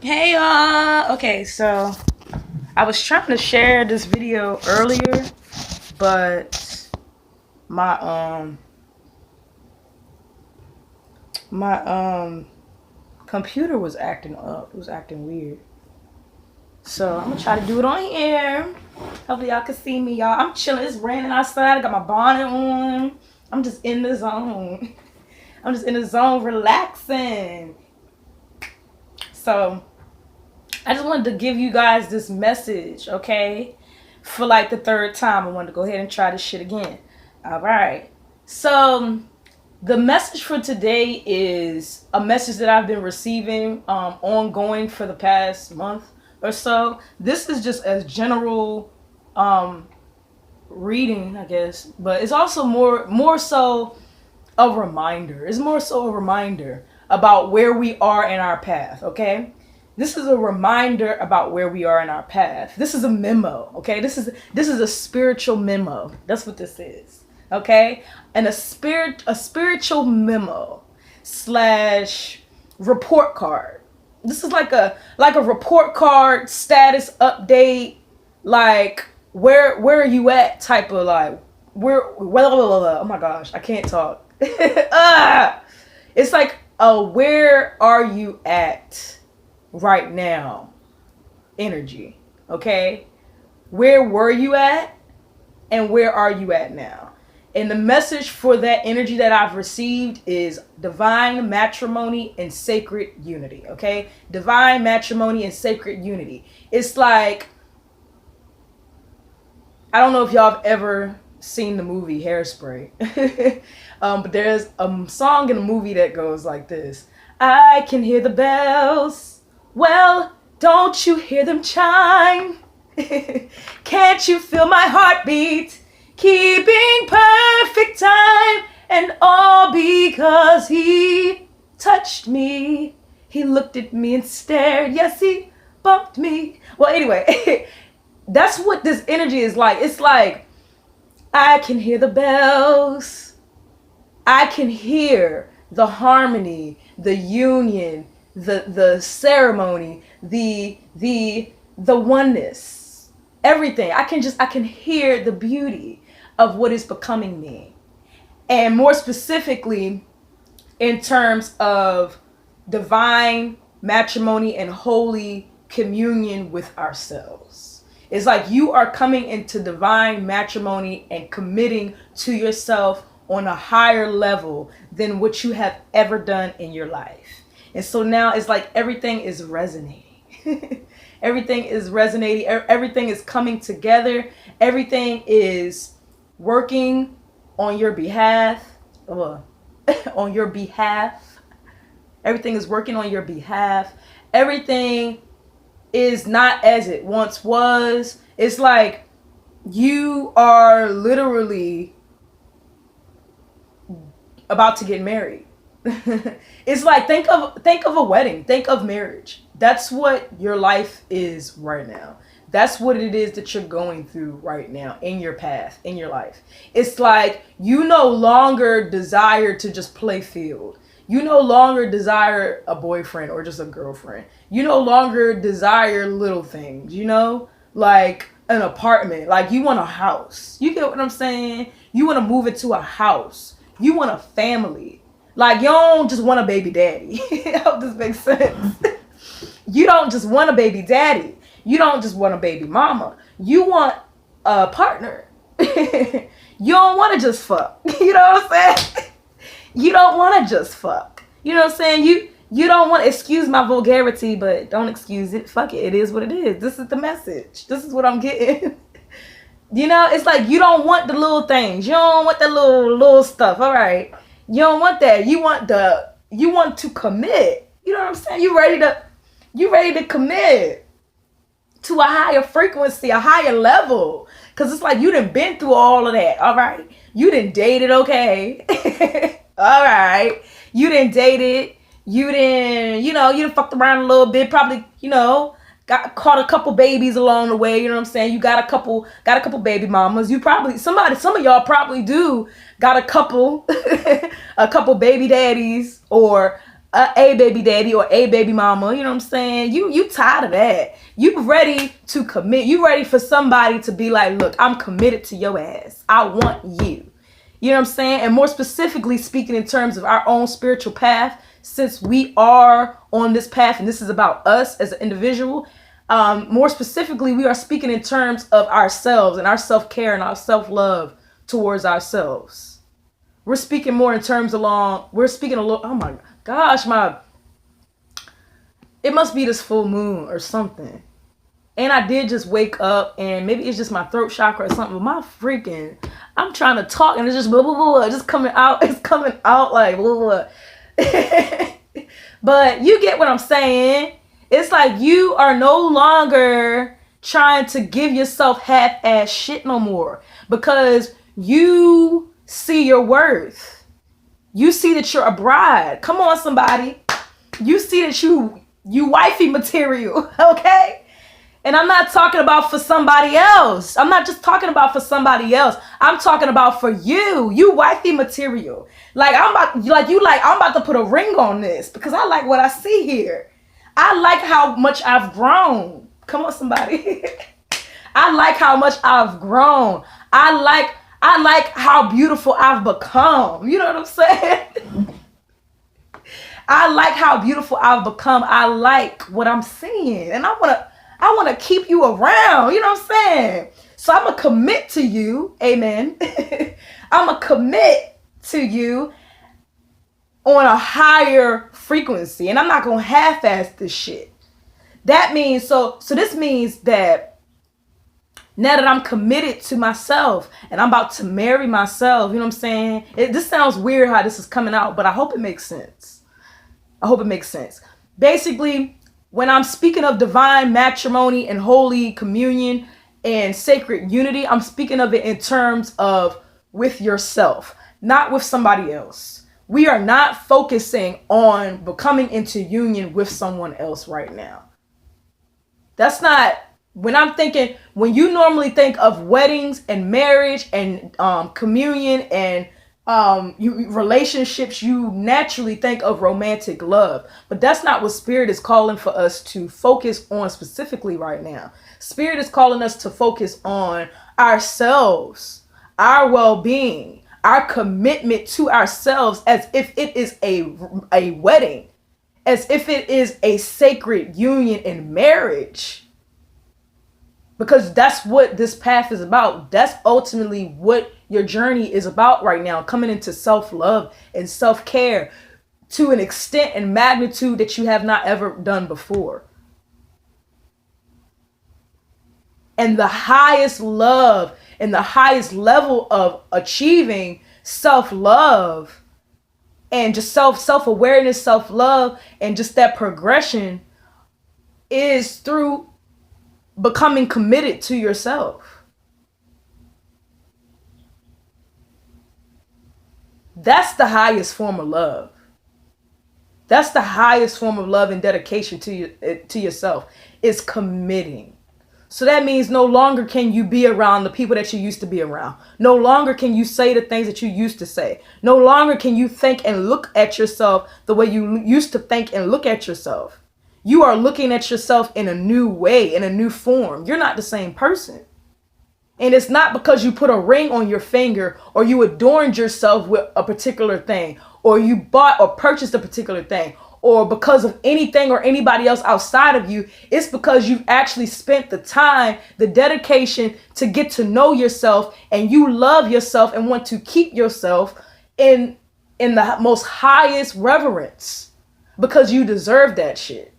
Hey okay, so I was trying to share this video earlier, but my my computer was acting up. It was acting weird. So I'm gonna try to do it on here. Hopefully y'all can see me, y'all. I'm chilling. It's raining outside. I got my bonnet on. I'm just in the zone. I'm just in the zone relaxing. So I just wanted to give you guys this message, okay? For like the third time, I wanted to go ahead and try this shit again. All right. So the message for today is a message that I've been receiving ongoing for the past month or so. This is just a general reading, I guess, but it's also more so a reminder. It's more so a reminder about where we are in our path, okay? This is a reminder about where we are in our path. This is a memo, okay? This is a spiritual memo. That's what this is, okay? And a spiritual memo slash report card. This is like a report card, status update, like where are you at type of like oh my gosh, I can't talk. It's like where are you at right now energy, okay? Where were you at and where are you at now? And the message for that energy that I've received is divine matrimony and sacred unity, okay? Divine matrimony and sacred unity. It's like, I don't know if y'all have ever seen the movie Hairspray. But there's a song in the movie that goes like this. I can hear the bells. Well, don't you hear them chime? Can't you feel my heartbeat? Keeping perfect time. And all because he touched me. He looked at me and stared. Yes, he bumped me. Well, anyway, that's what this energy is like. It's like, I can hear the bells. I can hear the harmony, the union, the ceremony, the oneness, everything. I can hear the beauty of what is becoming me. And more specifically, in terms of divine matrimony and holy communion with ourselves. It's like you are coming into divine matrimony and committing to yourself on a higher level than what you have ever done in your life. And so now it's like everything is resonating. Everything is resonating. Everything is coming together. Everything is working on your behalf. On your behalf. Everything is working on your behalf. Everything is not as it once was. It's like you are literally about to get married. It's like think of a wedding, think of marriage. That's what your life is right now. That's what it is that you're going through right now in your path, in your life. It's like you no longer desire to just play field. You no longer desire a boyfriend or just a girlfriend. You no longer desire little things, like an apartment. Like you want a house. You get what I'm saying? You want to move into a house. You want a family. Like you don't just want a baby daddy. I hope this makes sense. You don't just want a baby daddy. You don't just want a baby mama. You want a partner. You don't want to just fuck. You know what I'm saying? You don't want to just fuck. You know what I'm saying? You don't want to, excuse my vulgarity, but don't excuse it. Fuck it. It is what it is. This is the message. This is what I'm getting. It's like you don't want the little things. You don't want the little stuff. All right. You don't want that. You want to commit. You know what I'm saying? You ready to commit to a higher frequency, a higher level. Cause it's like you done been through all of that. All right. You done dated, okay. All right. You done dated. You done fucked around a little bit. Probably, got caught a couple babies along the way. You know what I'm saying? You got a couple baby mamas. You probably, some of y'all probably do got a couple baby daddies or a baby daddy or a baby mama. You know what I'm saying? You tired of that. You ready to commit. You ready for somebody to be like, look, I'm committed to your ass. I want you. You know what I'm saying? And more specifically speaking in terms of our own spiritual path, since we are on this path and this is about us as an individual, more specifically, we are speaking in terms of ourselves and our self-care and our self-love towards ourselves. We're speaking more in terms we're speaking a little, oh my gosh, it must be this full moon or something. And I did just wake up, and maybe it's just my throat chakra or something, but I'm trying to talk and it's just blah, blah, blah, just coming out. It's coming out like blah, blah. But you get what I'm saying. It's like you are no longer trying to give yourself half-ass shit no more, because you see your worth. You see that you're a bride. Come on, somebody. You see that you wifey material, okay? And I'm not talking about for somebody else. I'm not just talking about for somebody else. I'm talking about for you. You wifey material. I'm about to put a ring on this because I like what I see here. I like how much I've grown. Come on, somebody. I like how much I've grown. I like how beautiful I've become. You know what I'm saying? I like how beautiful I've become. I like what I'm seeing. And I want to keep you around. You know what I'm saying? So I'm going to commit to you. Amen. I'm going to commit to you on a higher frequency. And I'm not going to half-ass this shit. That means, so this means that now that I'm committed to myself and I'm about to marry myself, you know what I'm saying? This sounds weird how this is coming out, but I hope it makes sense. I hope it makes sense. Basically, when I'm speaking of divine matrimony and holy communion and sacred unity, I'm speaking of it in terms of with yourself, not with somebody else. We are not focusing on becoming into union with someone else right now. That's not, when you normally think of weddings and marriage and communion and relationships, you naturally think of romantic love, but that's not what Spirit is calling for us to focus on specifically right now. Spirit is calling us to focus on ourselves, our well-being, our commitment to ourselves, as if it is a wedding, as if it is a sacred union in marriage. Because that's what this path is about. That's ultimately what your journey is about right now. Coming into self-love and self-care to an extent and magnitude that you have not ever done before. And the highest love and the highest level of achieving self-love and just self-awareness, self-love, and just that progression is through becoming committed to yourself. That's the highest form of love. That's the highest form of love and dedication to yourself, is committing. So that means no longer can you be around the people that you used to be around. No longer can you say the things that you used to say. No longer can you think and look at yourself the way you used to think and look at yourself. You are looking at yourself in a new way, in a new form. You're not the same person. And it's not because you put a ring on your finger or you adorned yourself with a particular thing, or you bought or purchased a particular thing, or because of anything or anybody else outside of you. It's because you've actually spent the time, the dedication to get to know yourself, and you love yourself and want to keep yourself in the most highest reverence because you deserve that shit.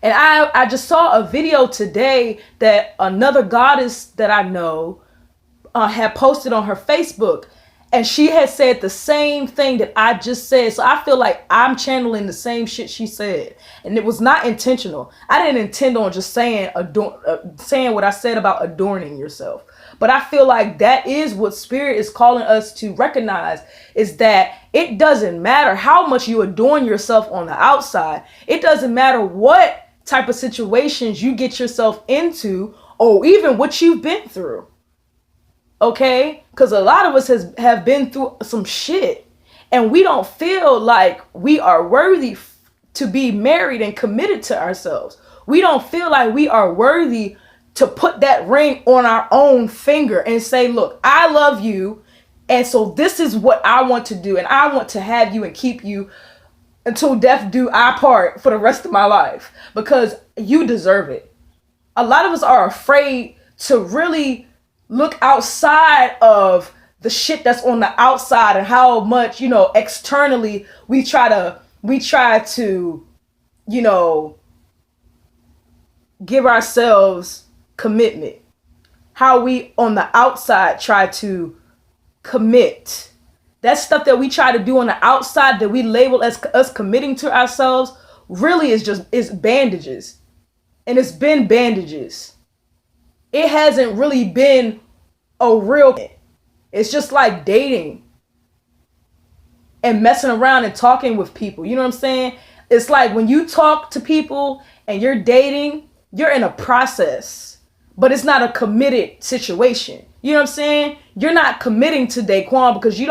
And I just saw a video today that another goddess that I know had posted on her Facebook. And she had said the same thing that I just said. So I feel like I'm channeling the same shit she said. And it was not intentional. I didn't intend on just saying what I said about adorning yourself. But I feel like that is what Spirit is calling us to recognize, is that it doesn't matter how much you adorn yourself on the outside. It doesn't matter what type of situations you get yourself into, or even what you've been through. Okay? Because a lot of us have been through some shit. And we don't feel like we are worthy to be married and committed to ourselves. We don't feel like we are worthy to put that ring on our own finger and say, look, I love you. And so this is what I want to do. And I want to have you and keep you until death do our part for the rest of my life, because you deserve it. A lot of us are afraid to really look outside of the shit that's on the outside and how much, externally we try to, give ourselves commitment. How we on the outside try to commit. That stuff that we try to do on the outside that we label as us committing to ourselves really is bandages. And it's been bandages. It hasn't really been a real. It's just like dating and messing around and talking with people. You know what I'm saying? It's like when you talk to people and you're dating, you're in a process, but it's not a committed situation. You know what I'm saying? You're not committing to Daquan because you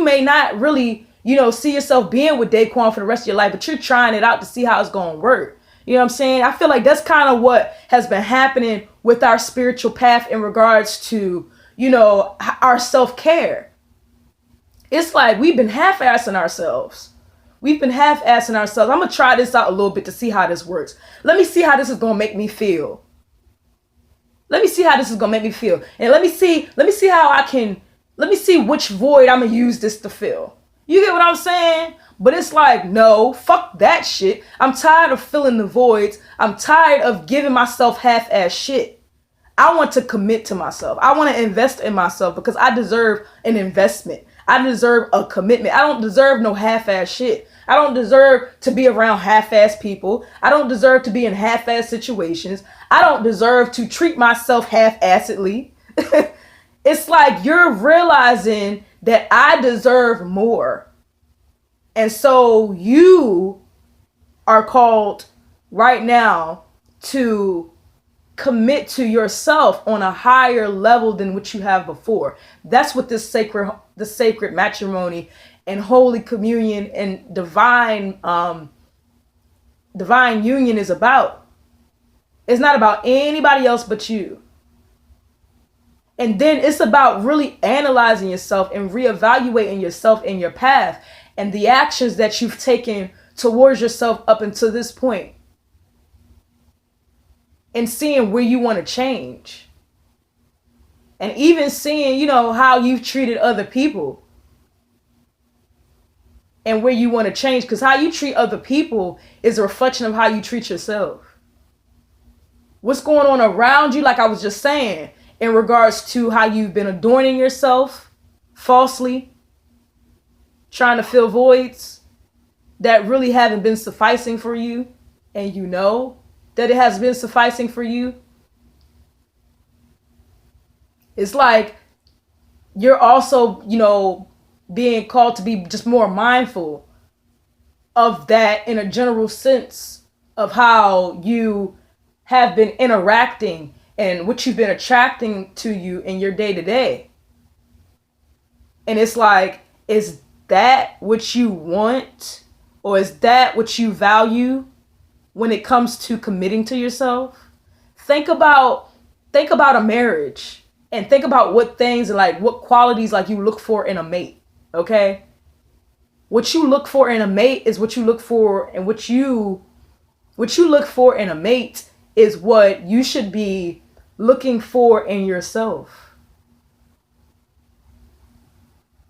may not really, see yourself being with Daquan for the rest of your life, but you're trying it out to see how it's going to work. You know what I'm saying? I feel like that's kind of what has been happening with our spiritual path in regards to, our self-care. It's like we've been half-assing ourselves. I'm going to try this out a little bit to see how this works. Let me see how this is going to make me feel. And let me see which void I'm going to use this to fill. You get what I'm saying? But it's like, no, fuck that shit. I'm tired of filling the voids. I'm tired of giving myself half-ass shit. I want to commit to myself. I want to invest in myself because I deserve an investment. I deserve a commitment. I don't deserve no half-ass shit. I don't deserve to be around half-ass people. I don't deserve to be in half-ass situations. I don't deserve to treat myself half-assedly. It's like you're realizing that I deserve more. And so you are called right now to commit to yourself on a higher level than what you have before. That's what the sacred matrimony and holy communion and divine union is about. It's not about anybody else but you. And then it's about really analyzing yourself and reevaluating yourself and your path and the actions that you've taken towards yourself up until this point. And seeing where you want to change. And even seeing, how you've treated other people. And where you want to change. Because how you treat other people is a reflection of how you treat yourself. What's going on around you, like I was just saying, in regards to how you've been adorning yourself falsely, trying to fill voids that really haven't been sufficing for you, and that it has been sufficing for you. It's like you're also, being called to be just more mindful of that in a general sense of how you have been interacting and what you've been attracting to you in your day-to-day. And it's like, is that what you want? Or is that what you value when it comes to committing to yourself? Think about a marriage and think about what things and like what qualities like you look for in a mate. Okay? What you look for in a mate is what you look for, and what you look for in a mate is what you should be looking for in yourself.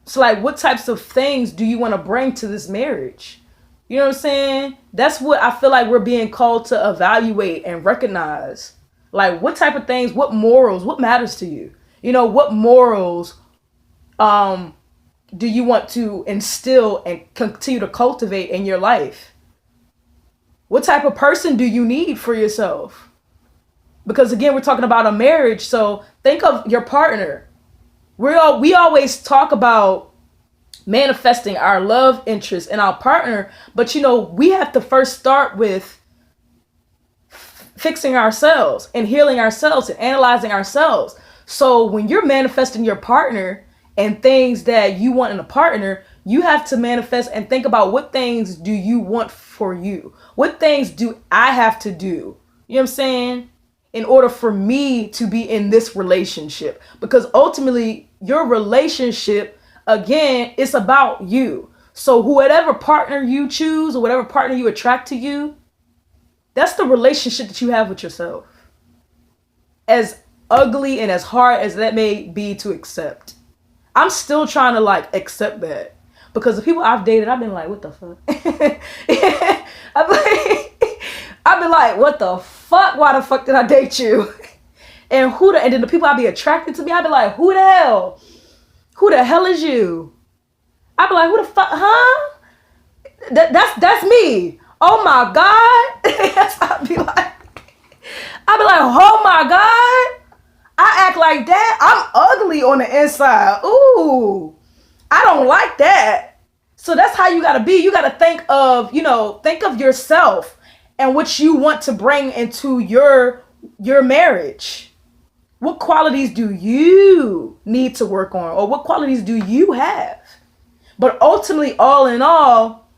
So like, what types of things do you want to bring to this marriage? You know what I'm saying? That's what I feel like we're being called to evaluate and recognize. Like, what type of things, what morals, what matters to you? What morals do you want to instill and continue to cultivate in your life? What type of person do you need for yourself? Because again, we're talking about a marriage. So think of your partner. We always talk about manifesting our love interest in our partner. But we have to first start with fixing ourselves and healing ourselves and analyzing ourselves. So when you're manifesting your partner and things that you want in a partner, You have to manifest and think about what things do you want for you? What things do I have to do? You know what I'm saying? In order for me to be in this relationship. Because ultimately, your relationship, again, it's about you. So whatever partner you choose or whatever partner you attract to you, that's the relationship that you have with yourself. As ugly and as hard as that may be to accept. I'm still trying to like accept that. Because the people I've dated, I've been like, what the fuck? I've been like, what the fuck? Why the fuck did I date you? And then the people I be attracted to me, I be like, who the hell? Who the hell is you? I be like, who the fuck? Huh? That's me. Oh my God. That's what I be like. I be like, oh my God. I act like that. I'm ugly on the inside. Ooh. I don't like that. So that's how you gotta be. You gotta think of yourself and what you want to bring into your marriage. What qualities do you need to work on? Or what qualities do you have? But ultimately, all in all,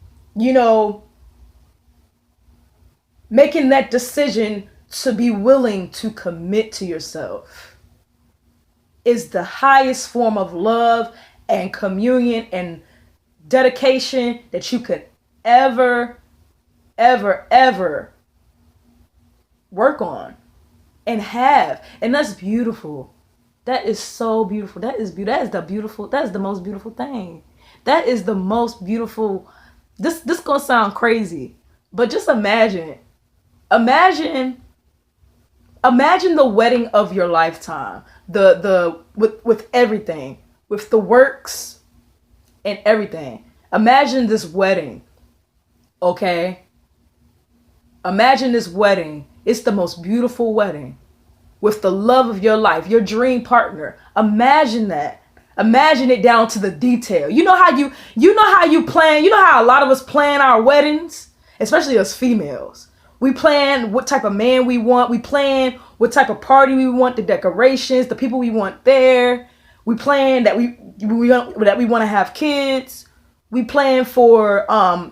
making that decision to be willing to commit to yourself is the highest form of love and communion and dedication that you could ever work on and have. And that's beautiful. That is so beautiful. That is the most beautiful thing. That is the most beautiful. This gonna sound crazy, but just imagine the wedding of your lifetime. With everything, with the works and everything. Imagine this wedding, okay? Imagine this wedding. It's the most beautiful wedding with the love of your life, your dream partner. Imagine that. Imagine it down to the detail. You know how you plan. You know how a lot of us plan our weddings, especially us females. We plan what type of man we want. We plan what type of party we want, the decorations, the people we want there. We plan that we want to have kids. We plan for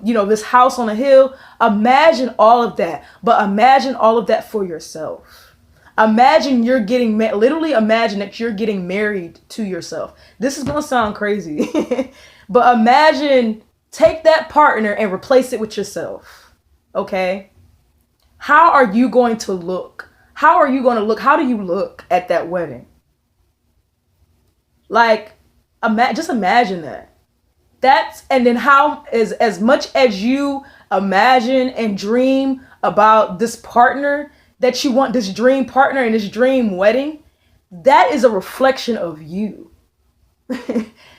this house on a hill. Imagine all of that, but imagine all of that for yourself. Imagine you're getting literally imagine that you're getting married to yourself. This is gonna sound crazy, but imagine take that partner and replace it with yourself. Okay, how are you going to look? How are you going to look? How do you look at that wedding? Like, just imagine that. And then how is as much as you imagine and dream about this partner that you want, this dream partner and this dream wedding, that is a reflection of you.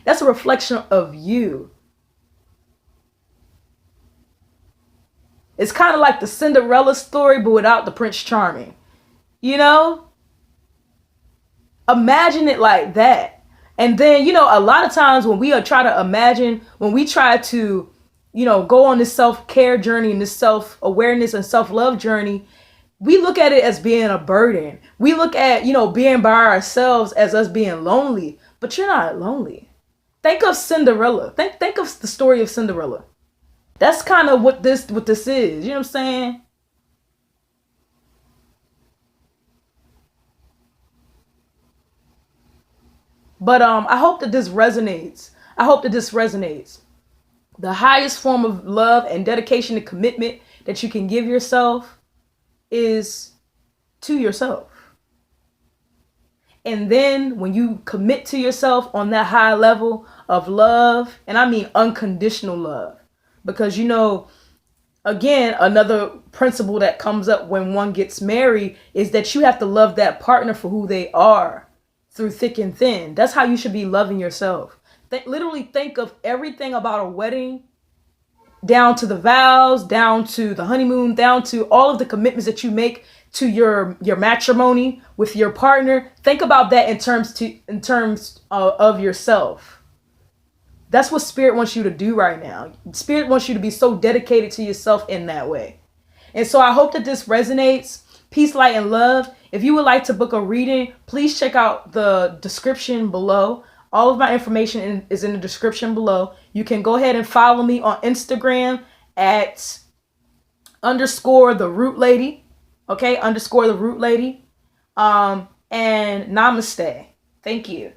That's a reflection of you. It's kind of like the Cinderella story, but without the Prince Charming. Imagine it like that. And then, a lot of times when we try to go on this self-care journey and this self-awareness and self-love journey, we look at it as being a burden. We look at, being by ourselves as us being lonely, but you're not lonely. Think of Cinderella. Think of the story of Cinderella. That's kind of what this is. You know what I'm saying? But I hope that this resonates. The highest form of love and dedication and commitment that you can give yourself is to yourself. And then when you commit to yourself on that high level of love, and I mean unconditional love, because again, another principle that comes up when one gets married is that you have to love that partner for who they are through thick and thin. That's how you should be loving yourself. Literally think of everything about a wedding, down to the vows, down to the honeymoon, down to all of the commitments that you make to your matrimony with your partner. Think about that in terms of yourself. That's what Spirit wants you to do right now. Spirit wants you to be so dedicated to yourself in that way. And so I hope that this resonates. Peace, light, and love. If you would like to book a reading, please check out the description below. All of my information is in the description below. You can go ahead and follow me on Instagram at _ the root lady. Okay, _ the root lady. And namaste. Thank you.